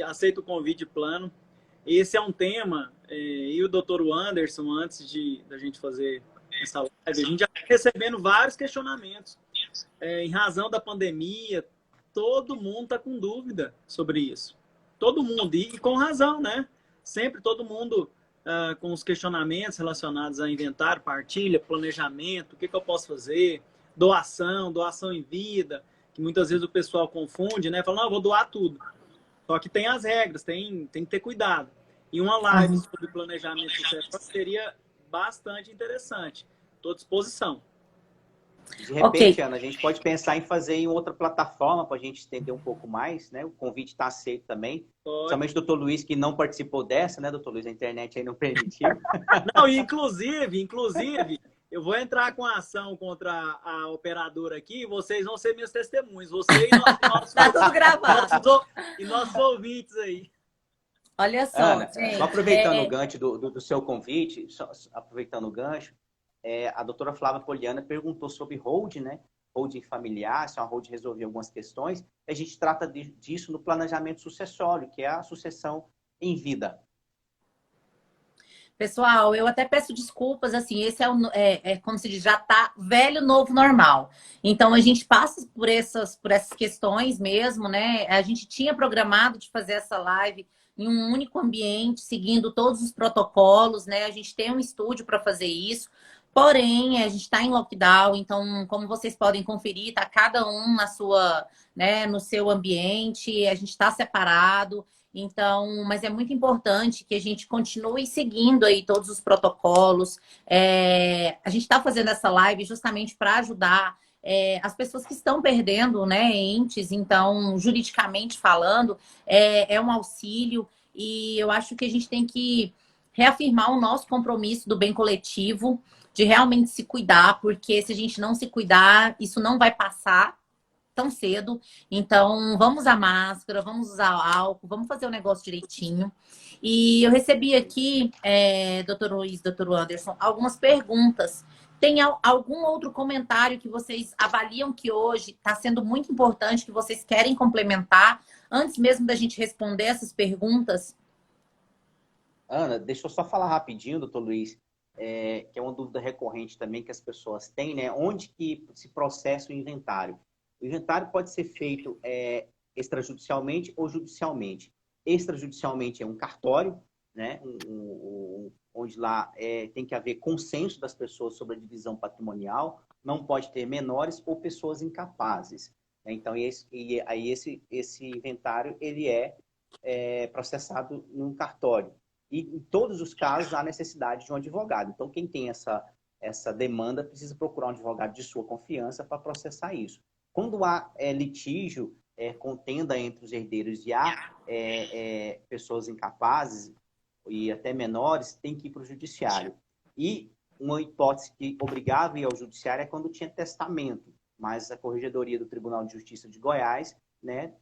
Aceito o convite plano. Esse é um tema, e o doutor Anderson, antes da gente fazer essa live, a gente já está recebendo vários questionamentos. Em razão da pandemia, todo mundo está com dúvida sobre isso. Todo mundo, e com razão, né? Sempre todo mundo com os questionamentos relacionados a inventário, partilha, planejamento, o que eu posso fazer, doação em vida, que muitas vezes o pessoal confunde, né? Fala, não, eu vou doar tudo. Só que tem as regras, tem que ter cuidado. E uma live sobre planejamento sucessório seria bastante interessante. Estou à disposição. De repente, Ana, a gente pode pensar em fazer em outra plataforma para a gente estender um pouco mais, né? O convite está aceito também. Somente o doutor Luiz, que não participou dessa, né, doutor Luiz? A internet aí não permitiu. Não, inclusive, eu vou entrar com a ação contra a operadora aqui, e vocês vão ser meus testemunhos. Vocês e tá tudo gravado. E nossos ouvintes aí. Olha só, Ana, gente. só aproveitando o gancho do seu convite, aproveitando o gancho, a doutora Flávia Poliana perguntou sobre holding, né? Holding familiar, se uma holding resolver algumas questões. A gente trata disso no planejamento sucessório, que é a sucessão em vida. Pessoal, eu até peço desculpas, assim, esse como se diz, já tá velho, novo, normal. Então, a gente passa por essas questões mesmo, né? A gente tinha programado de fazer essa live em um único ambiente, seguindo todos os protocolos, né? A gente tem um estúdio para fazer isso. Porém, a gente está em lockdown, então, como vocês podem conferir, está cada um no seu ambiente, a gente está separado. Então, mas é muito importante que a gente continue seguindo aí todos os protocolos. A gente está fazendo essa live justamente para ajudar as pessoas que estão perdendo, né, entes. Então, juridicamente falando, é um auxílio. E eu acho que a gente tem que reafirmar o nosso compromisso do bem coletivo, de realmente se cuidar, porque se a gente não se cuidar, isso não vai passar tão cedo. Então, vamos usar máscara, vamos usar álcool, vamos fazer o negócio direitinho. E eu recebi aqui, doutor Luiz, doutor Anderson, algumas perguntas. Tem algum outro comentário que vocês avaliam que hoje está sendo muito importante, que vocês querem complementar, antes mesmo da gente responder essas perguntas? Ana, deixa eu só falar rapidinho, doutor Luiz, que é uma dúvida recorrente também que as pessoas têm, né? Onde que se processa o inventário? O inventário pode ser feito extrajudicialmente ou judicialmente. Extrajudicialmente é um cartório, né? Onde lá tem que haver consenso das pessoas sobre a divisão patrimonial, não pode ter menores ou pessoas incapazes. Então, esse inventário ele é processado num cartório. E, em todos os casos, há necessidade de um advogado. Então, quem tem essa demanda precisa procurar um advogado de sua confiança para processar isso. Quando há litígio, contenda entre os herdeiros e há pessoas incapazes e até menores, tem que ir para o judiciário. E uma hipótese que obrigava a ir ao judiciário é quando tinha testamento. Mas a Corregedoria do Tribunal de Justiça de Goiás, né,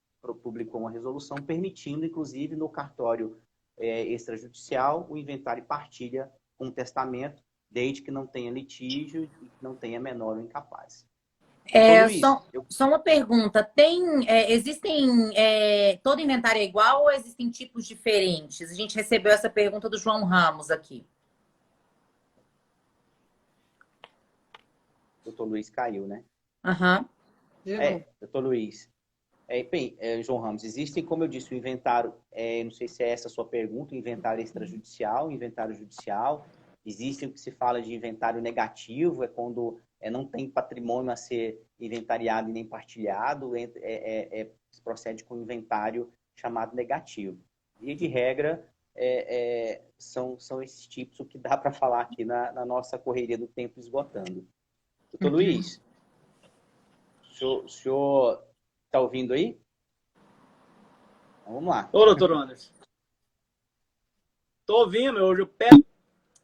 publicou uma resolução permitindo, inclusive, no cartório extrajudicial, o inventário e partilha com testamento, desde que não tenha litígio e que não tenha menor ou incapaz. Só uma pergunta. Todo inventário é igual ou existem tipos diferentes? A gente recebeu essa pergunta do João Ramos aqui. Doutor Luiz caiu, né? Aham. Doutor Luiz. João Ramos, existem, como eu disse, o inventário, não sei se é essa a sua pergunta, o inventário extrajudicial, o inventário judicial. Existe o que se fala de inventário negativo, é quando não tem patrimônio a ser inventariado e nem partilhado, se procede com o inventário chamado negativo. Via de regra, são esses tipos o que dá para falar aqui na nossa correria do tempo esgotando. Doutor Luiz, o senhor está ouvindo aí? Então, vamos lá. Ô, doutor Anderson. Estou ouvindo, eu peço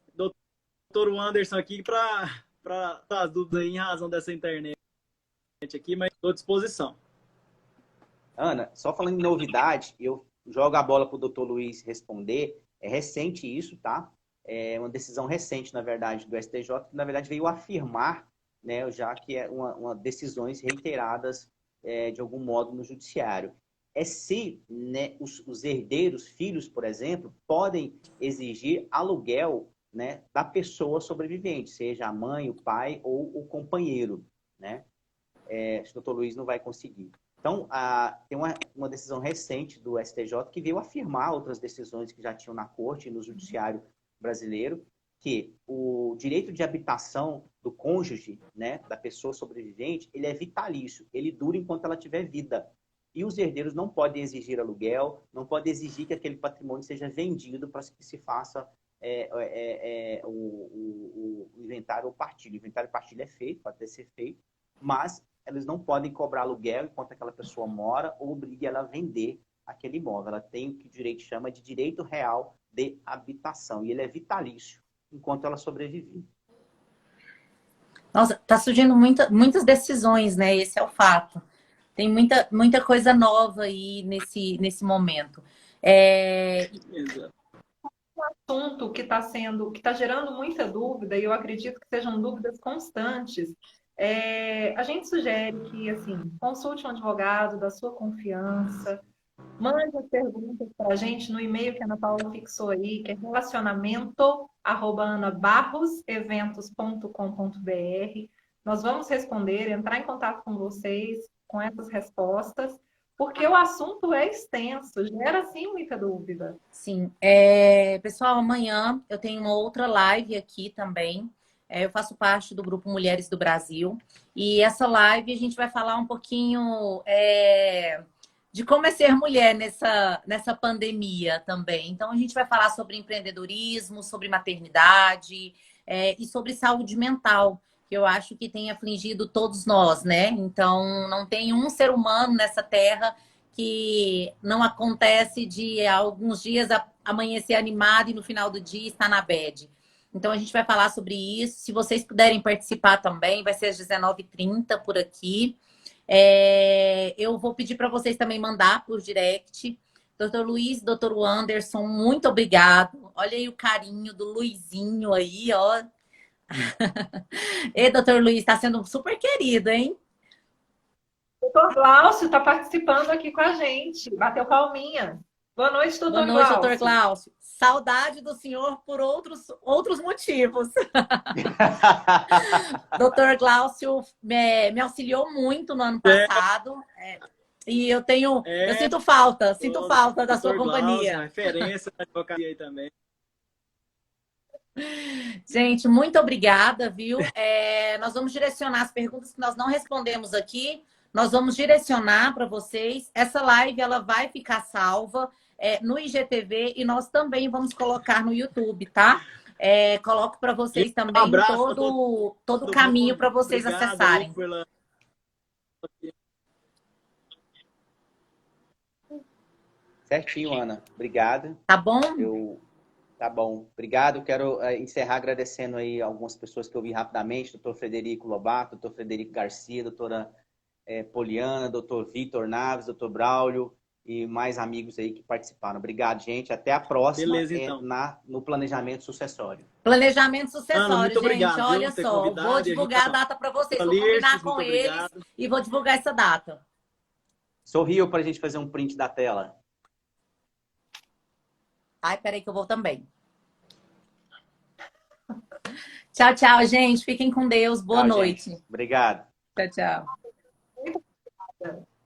o doutor Anderson aqui para as dúvidas aí, em razão dessa internet aqui, mas estou à disposição. Ana, só falando em novidade, eu jogo a bola para o doutor Luiz responder. É recente isso, tá? É uma decisão recente, na verdade, do STJ, que na verdade veio afirmar, né, já que é uma decisões reiteradas de algum modo no judiciário. Se, né, os herdeiros, filhos, por exemplo, podem exigir aluguel, né, da pessoa sobrevivente, seja a mãe, o pai ou o companheiro, né? O doutor Luiz não vai conseguir. Então, tem uma decisão recente do STJ que veio afirmar outras decisões que já tinham na corte e no judiciário brasileiro, que o direito de habitação do cônjuge, né, da pessoa sobrevivente, ele é vitalício, ele dura enquanto ela tiver vida. E os herdeiros não podem exigir aluguel, não podem exigir que aquele patrimônio seja vendido para que se faça o inventário ou partilha. O inventário e partilha é feito, pode ser feito, mas eles não podem cobrar aluguel enquanto aquela pessoa mora ou obrigue ela a vender aquele imóvel. Ela tem o que o direito chama de direito real de habitação, e ele é vitalício enquanto ela sobreviver. Nossa, tá surgindo muitas decisões, né? Esse é o fato. Tem muita coisa nova aí nesse momento. Exato. Um assunto que está gerando muita dúvida, e eu acredito que sejam dúvidas constantes. A gente sugere que, assim, consulte um advogado da sua confiança, mande as perguntas para a gente no e-mail que a Ana Paula fixou aí, que é relacionamento@anabarroseventos.com.br. Nós vamos responder, entrar em contato com vocês com essas respostas, porque o assunto é extenso, gera, sim, muita dúvida. Sim. Pessoal, amanhã eu tenho uma outra live aqui também. Eu faço parte do Grupo Mulheres do Brasil. E essa live a gente vai falar um pouquinho de como é ser mulher nessa pandemia também. Então, a gente vai falar sobre empreendedorismo, sobre maternidade e sobre saúde mental, que eu acho que tem afligido todos nós, né? Então, não tem um ser humano nessa terra que não acontece de alguns dias amanhecer animado e no final do dia estar na bad. Então, a gente vai falar sobre isso. Se vocês puderem participar também, vai ser às 19h30 por aqui. Eu vou pedir para vocês também mandar por direct. Doutor Luiz, doutor Anderson, muito obrigado. Olha aí o carinho do Luizinho aí, ó. E doutor Luiz, está sendo super querido, hein? Doutor Glaucio está participando aqui com a gente. Bateu palminha. Boa noite, doutor Glaucio. Boa noite, doutor Glaucio. Saudade do senhor por outros motivos. Doutor Glaucio me auxiliou muito no ano passado. E eu É, sinto falta da sua doutor Glaucio, companhia. referência da advocacia aí também. Gente, muito obrigada, viu? Nós vamos direcionar as perguntas que nós não respondemos aqui. Nós vamos direcionar para vocês. Essa live ela vai ficar salva no IGTV e nós também vamos colocar no YouTube, tá? Coloco para vocês Gente, um também abraço para todo o todo caminho mundo. para vocês Obrigado aí acessarem. pela... Certinho, Ana. Obrigado. Tá bom? Tá bom. Obrigado. Quero encerrar agradecendo aí algumas pessoas que eu vi rapidamente. Doutor Frederico Lobato, doutor Frederico Garcia, doutora Poliana, doutor Vitor Naves, doutor Braulio e mais amigos aí que participaram. Obrigado, gente. Até a próxima Beleza, então. no planejamento sucessório. Planejamento Ana, sucessório, muito gente. obrigado, viu, Olha por ter só, convidado. vou E a gente divulgar a tá- data para vocês. Vou Listos, combinar muito com eles obrigado. e vou divulgar essa data. Sorriu para a gente fazer um print da tela. Ai, peraí que eu vou também. Tchau, tchau, gente. Fiquem com Deus. Boa Tchau, noite. gente. Obrigado. Tchau, tchau. Muito obrigada.